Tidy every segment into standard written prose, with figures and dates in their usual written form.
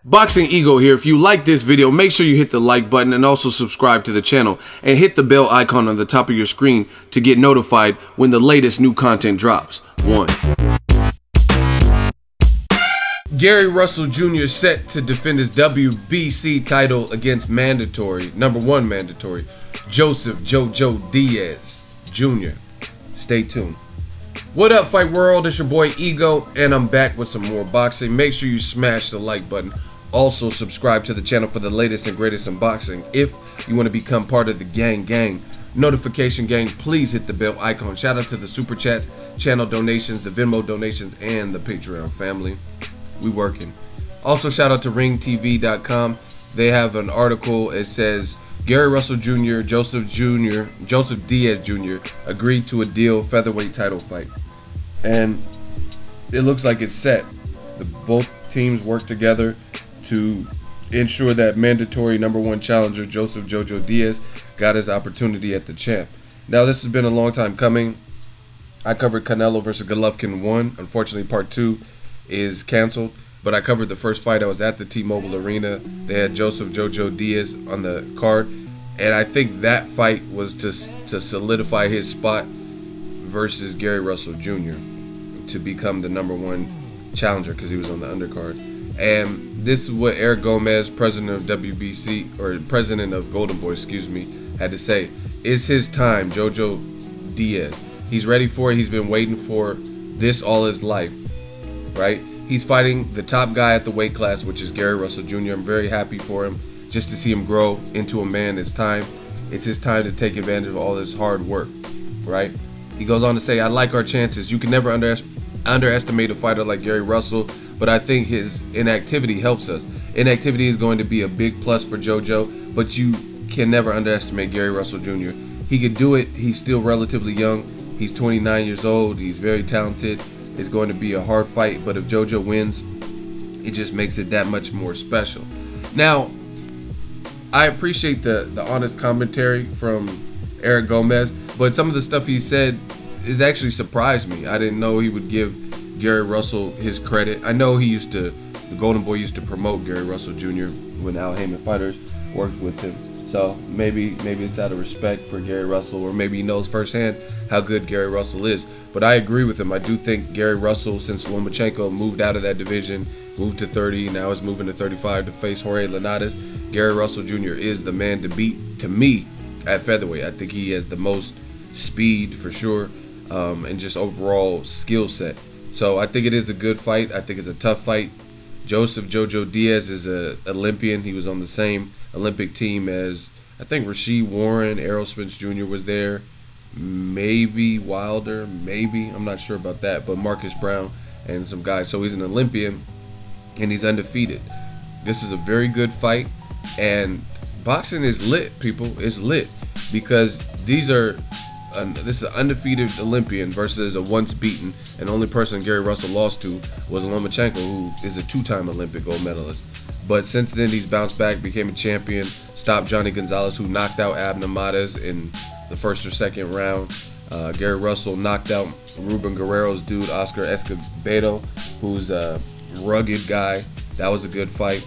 Boxing Ego here. If you like this video, make sure you hit the like button and also subscribe to the channel and hit the bell icon on the top of your screen to get notified when the latest new content drops. 1. Gary Russell Jr. set to defend his WBC title against #1 mandatory, Joseph JoJo Diaz Jr. Stay tuned. What up, fight world? It's your boy Ego, and I'm back with some more boxing. Make sure you smash the like button. Also, subscribe to the channel for the latest and greatest in boxing. If you want to become part of the gang, notification gang, please hit the bell icon. Shout out to the super chats, channel donations, the Venmo donations, and the Patreon family. We working. Also, shout out to ringtv.com. They have an article. It says Gary Russell Jr., Joseph Diaz Jr. agreed to a deal featherweight title fight, and it looks like it's set. Both teams work together to ensure that mandatory #1 challenger Joseph JoJo Diaz got his opportunity at the champ. Now, this has been a long time coming. I covered Canelo versus Golovkin 1. Unfortunately, part 2 is canceled, but I covered the first fight. I was at the T-Mobile Arena. They had Joseph JoJo Diaz on the card, and I think that fight was to solidify his spot versus Gary Russell Jr. to become the #1 challenger because he was on the undercard. And this is what Eric Gomez, president of WBC, or president of Golden Boy, excuse me, had to say. It's his time, JoJo Diaz. He's ready for it. He's been waiting for this all his life, right? He's fighting the top guy at the weight class, which is Gary Russell Jr. I'm very happy for him, just to see him grow into a man. It's time. It's his time to take advantage of all this hard work, right? He goes on to say, I like our chances. You can never underestimate a fighter like Gary Russell, but I think his inactivity helps us. Inactivity is going to be a big plus for JoJo, but you can never underestimate Gary Russell Jr. He could do it. He's still relatively young. He's 29 years old. He's very talented. It's going to be a hard fight, but if JoJo wins, it just makes it that much more special. Now, I appreciate the honest commentary from Eric Gomez, but some of the stuff he said, it actually surprised me. I didn't know he would give Gary Russell his credit. I know the Golden Boy used to promote Gary Russell Jr. when Al Haymon Fighters worked with him. So maybe it's out of respect for Gary Russell, or maybe he knows firsthand how good Gary Russell is. But I agree with him. I do think Gary Russell, since Lomachenko moved out of that division, moved to 30, now is moving to 35 to face Jorge Linares, Gary Russell Jr. is the man to beat, to me, at featherweight. I think he has the most speed for sure, and just overall skill set. So I think it is a good fight. I think it's a tough fight. Joseph JoJo Diaz is an Olympian. He was on the same Olympic team as, I think, Rasheed Warren, Errol Spence Jr. was there, maybe Wilder, maybe, I'm not sure about that, but Marcus Brown and some guys. So he's an Olympian, and he's undefeated. This is a very good fight, and boxing is lit, people. It's lit because this is an undefeated Olympian versus a once beaten, and the only person Gary Russell lost to was Lomachenko, who is a 2-time Olympic gold medalist. But since then, he's bounced back, became a champion, stopped Johnny Gonzalez, who knocked out Abner Mares in the first or second round. Gary Russell knocked out Ruben Guerrero's dude, Oscar Escobedo, who's a rugged guy. That was a good fight.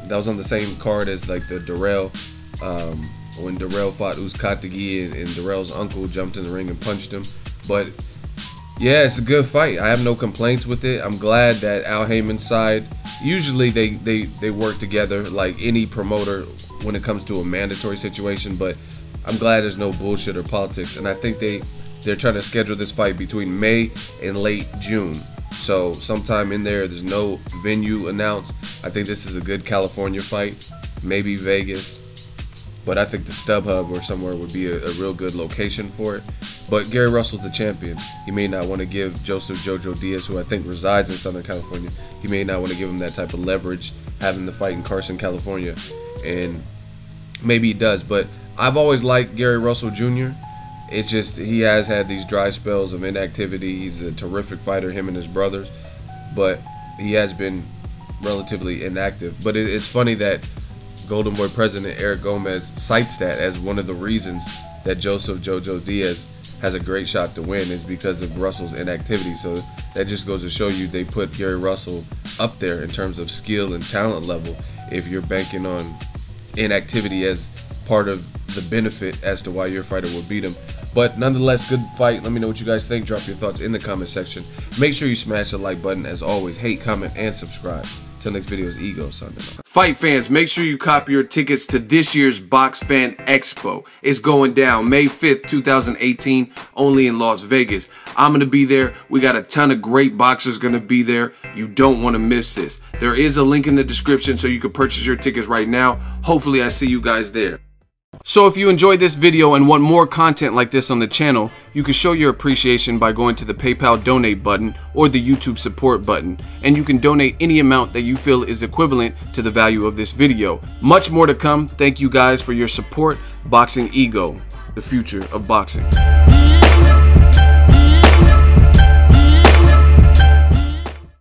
That was on the same card as like the Darrell, when Darrell fought Uzcategui, and Darrell's uncle jumped in the ring and punched him. But yeah, it's a good fight. I have no complaints with it. I'm glad that Al Haymon's side, usually they work together like any promoter when it comes to a mandatory situation, but I'm glad there's no bullshit or politics, and I think they're trying to schedule this fight between May and late June. So sometime in there's no venue announced. I think this is a good California fight, maybe Vegas, but I think the StubHub or somewhere would be a real good location for it. But Gary Russell's the champion. He may not want to give Joseph JoJo Diaz, who I think resides in Southern California, he may not want to give him that type of leverage having the fight in Carson, California, and maybe he does. But I've always liked Gary Russell Jr. It's just he has had these dry spells of inactivity. He's a terrific fighter, him and his brothers, but he has been relatively inactive. But it's funny that Golden Boy president Eric Gomez cites that as one of the reasons that Joseph JoJo Diaz has a great shot to win is because of Russell's inactivity. So that just goes to show you they put Gary Russell up there in terms of skill and talent level if you're banking on inactivity as part of the benefit as to why your fighter will beat him. But nonetheless, good fight. Let me know what you guys think. Drop your thoughts in the comment section. Make sure you smash the like button. As always, hate, comment, and subscribe. Till next video is Ego Sunday. Fight fans, make sure you copy your tickets to this year's Box Fan Expo. It's going down May 5th, 2018, only in Las Vegas. I'm going to be there. We got a ton of great boxers going to be there. You don't want to miss this. There is a link in the description so you can purchase your tickets right now. Hopefully, I see you guys there. So if you enjoyed this video and want more content like this on the channel, you can show your appreciation by going to the PayPal donate button or the YouTube support button, and you can donate any amount that you feel is equivalent to the value of this video. Much more to come. Thank you guys for your support. Boxing Ego, the future of boxing.